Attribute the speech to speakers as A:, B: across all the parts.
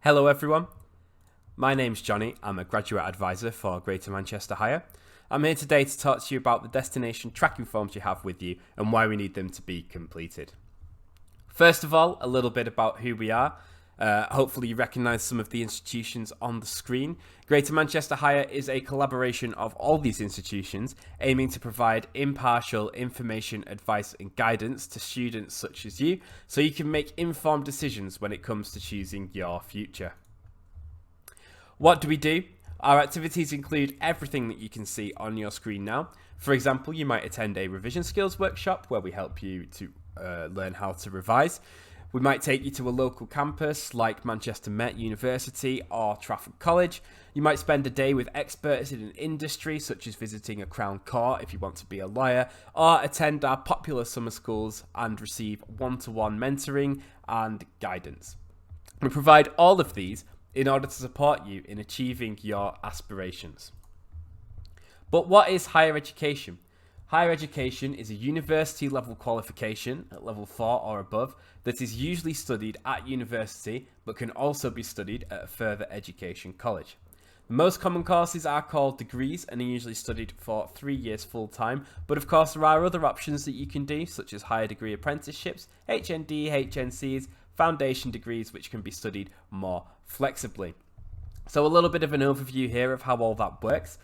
A: Hello everyone, my name's Johnny. I'm a graduate advisor for Greater Manchester Higher. I'm here today to talk to you about the destination tracking forms you have with you and why we need them to be completed. First of all, a little bit about who we are. Hopefully you recognise some of the institutions on the screen. Greater Manchester Higher is a collaboration of all these institutions aiming to provide impartial information, advice and guidance to students such as you so you can make informed decisions when it comes to choosing your future. What do we do? Our activities include everything that you can see on your screen now. For example, you might attend a revision skills workshop where we help you to learn how to revise. We might take you to a local campus like Manchester Met University or Trafford College. You might spend a day with experts in an industry, such as visiting a Crown Court if you want to be a lawyer, or attend our popular summer schools and receive one-to-one mentoring and guidance. We provide all of these in order to support you in achieving your aspirations. But what is higher education? Higher education is a university level qualification at level 4 or above that is usually studied at university but can also be studied at a further education college. The most common courses are called degrees and are usually studied for 3 years full time, but of course there are other options that you can do, such as higher degree apprenticeships, HND, HNCs, foundation degrees which can be studied more flexibly. So a little bit of an overview here of how all that works.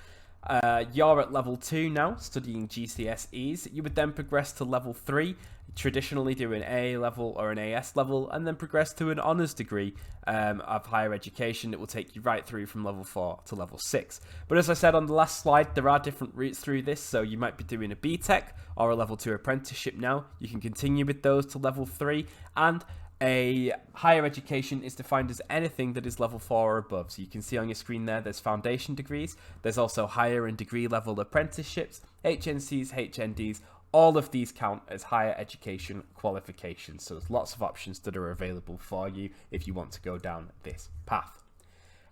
A: You're at level 2 now, studying GCSEs. You would then progress to level 3, traditionally do an A level or an AS level, and then progress to an honours degree of higher education that will take you right through from level 4 to level 6. But as I said on the last slide, there are different routes through this, so you might be doing a BTEC or a level 2 apprenticeship now. You can continue with those to level 3, and a higher education is defined as anything that is level 4 or above. So you can see on your screen there's foundation degrees, there's also higher and degree level apprenticeships, HNCs, HNDs, all of these count as higher education qualifications. So there's lots of options that are available for you if you want to go down this path.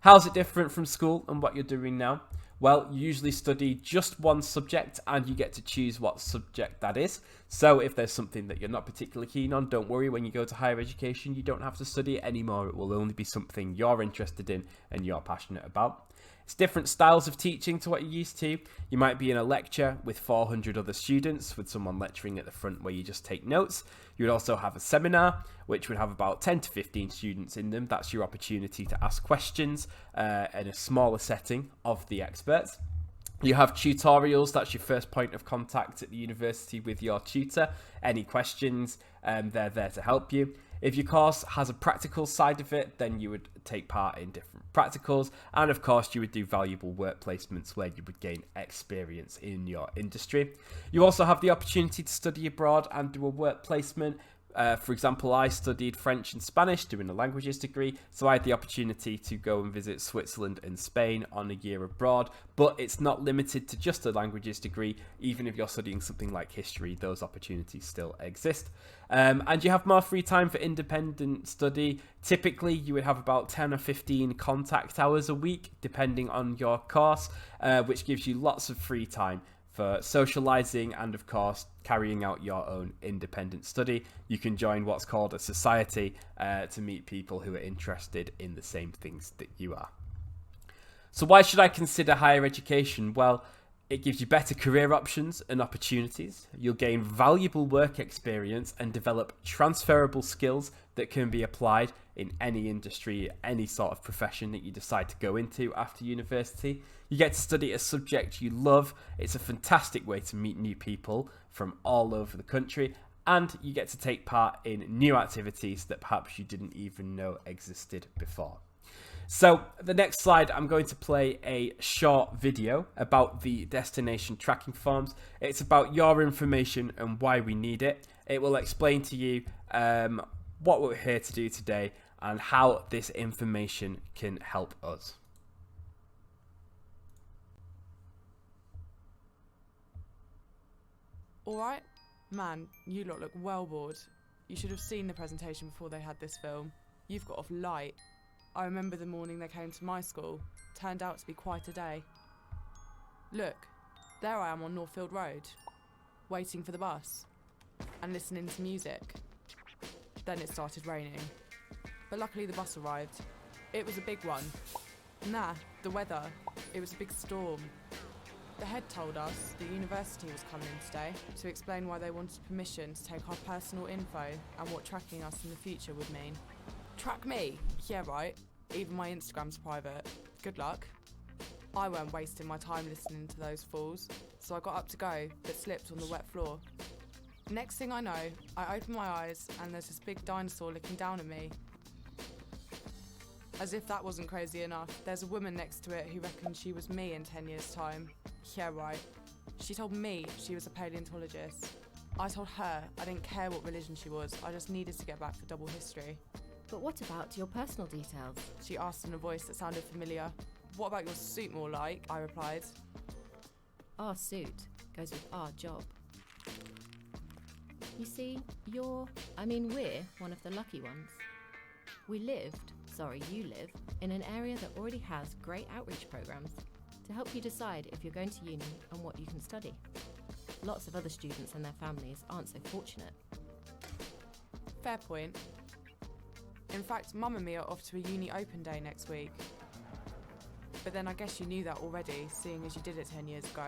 A: How's it different from school and what you're doing now? Well, you usually study just one subject and you get to choose what subject that is. So if there's something that you're not particularly keen on, don't worry, when you go to higher education, you don't have to study it anymore. It will only be something you're interested in and you're passionate about. It's different styles of teaching to what you're used to. You might be in a lecture with 400 other students with someone lecturing at the front where you just take notes. You would also have a seminar, which would have about 10 to 15 students in them. That's your opportunity to ask questions in a smaller setting of the experts. You have tutorials, that's your first point of contact at the university with your tutor. Any questions, they're there to help you. If your course has a practical side of it, then you would take part in different practicals, and of course you would do valuable work placements where you would gain experience in your industry. You also have the opportunity to study abroad and do a work placement. For example, I studied French and Spanish doing a languages degree, so I had the opportunity to go and visit Switzerland and Spain on a year abroad, but it's not limited to just a languages degree. Even if you're studying something like history, those opportunities still exist. And you have more free time for independent study. Typically, you would have about 10 or 15 contact hours a week, depending on your course, which gives you lots of free time for socializing and of course carrying out your own independent study. You can join what's called a society to meet people who are interested in the same things that you are. So why should I consider higher education? Well, it gives you better career options and opportunities. You'll gain valuable work experience and develop transferable skills that can be applied in any industry, any sort of profession that you decide to go into after university. You get to study a subject you love. It's a fantastic way to meet new people from all over the country, and you get to take part in new activities that perhaps you didn't even know existed before. So the next slide, I'm going to play a short video about the destination tracking forms. It's about your information and why we need it. It will explain to you what we're here to do today and how this information can help us.
B: Alright? Man, you lot look well bored. You should have seen the presentation before they had this film. You've got off light. I remember the morning they came to my school. Turned out to be quite a day. Look, there I am on Northfield Road, waiting for the bus and listening to music. Then it started raining, but luckily the bus arrived. It was a big one. Nah, the weather. It was a big storm. The head told us the university was coming in today to explain why they wanted permission to take our personal info and what tracking us in the future would mean. Track me? Yeah, right. Even my Instagram's private. Good luck. I weren't wasting my time listening to those fools, so I got up to go, but slipped on the wet floor. Next thing I know, I open my eyes and there's this big dinosaur looking down at me. As if that wasn't crazy enough, there's a woman next to it who reckoned she was me in 10 years' time. Yeah, right. She told me she was a paleontologist. I told her I didn't care what religion she was, I just needed to get back for double history.
C: But what about your personal details?
B: She asked in a voice that sounded familiar. What about your suit more like? I replied.
C: Our suit goes with our job. You see, we're one of the lucky ones. You live, in an area that already has great outreach programs to help you decide if you're going to uni and what you can study. Lots of other students and their families aren't so fortunate.
B: Fair point. In fact, Mum and me are off to a uni open day next week. But then I guess you knew that already, seeing as you did it 10 years ago.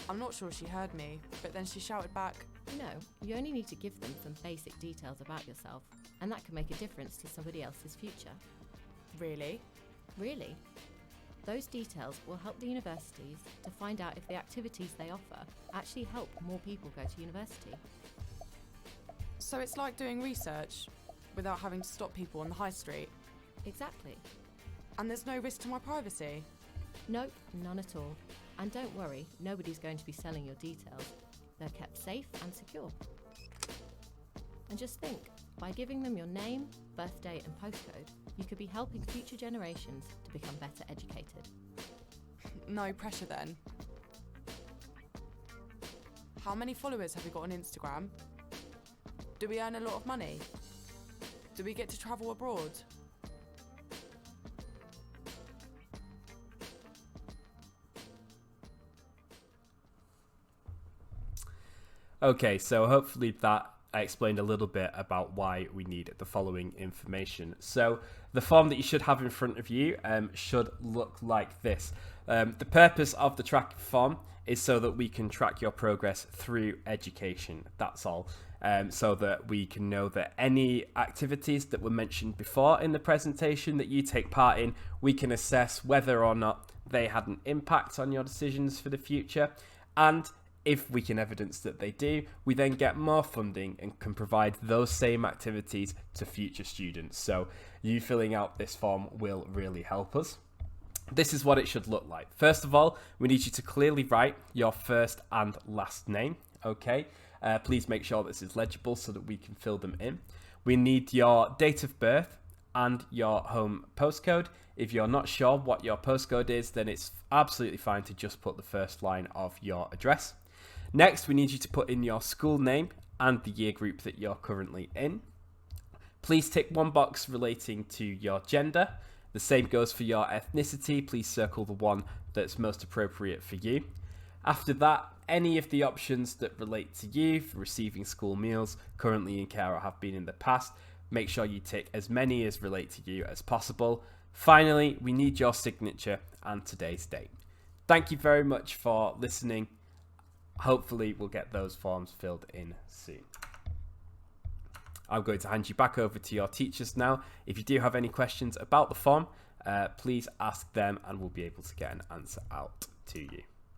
B: I'm not sure she heard me, but then she shouted back,
C: No, you only need to give them some basic details about yourself, and that can make a difference to somebody else's future.
B: Really?
C: Really? Those details will help the universities to find out if the activities they offer actually help more people go to university.
B: So it's like doing research without having to stop people on the high street.
C: Exactly.
B: And there's no risk to my privacy?
C: Nope, none at all. And don't worry, nobody's going to be selling your details. They're kept safe and secure. And just think, by giving them your name, birthday and postcode, you could be helping future generations to become better educated.
B: No pressure then. How many followers have we got on Instagram? Do we earn a lot of money? Do we get to travel abroad?
A: Okay, so hopefully that explained a little bit about why we need the following information. So the form that you should have in front of you should look like this. The purpose of the tracking form is so that we can track your progress through education. That's all. So that we can know that any activities that were mentioned before in the presentation that you take part in, we can assess whether or not they had an impact on your decisions for the future. And if we can evidence that they do, we then get more funding and can provide those same activities to future students. So you filling out this form will really help us. This is what it should look like. First of all, we need you to clearly write your first and last name, okay? Please make sure this is legible so that we can fill them in. We need your date of birth and your home postcode. If you're not sure what your postcode is, then it's absolutely fine to just put the first line of your address. Next, we need you to put in your school name and the year group that you're currently in. Please tick one box relating to your gender. The same goes for your ethnicity. Please circle the one that's most appropriate for you. After that, any of the options that relate to you for receiving school meals, currently in care or have been in the past, make sure you tick as many as relate to you as possible. Finally, we need your signature and today's date. Thank you very much for listening. Hopefully we'll get those forms filled in soon. I'm going to hand you back over to your teachers now. If you do have any questions about the form, please ask them and we'll be able to get an answer out to you.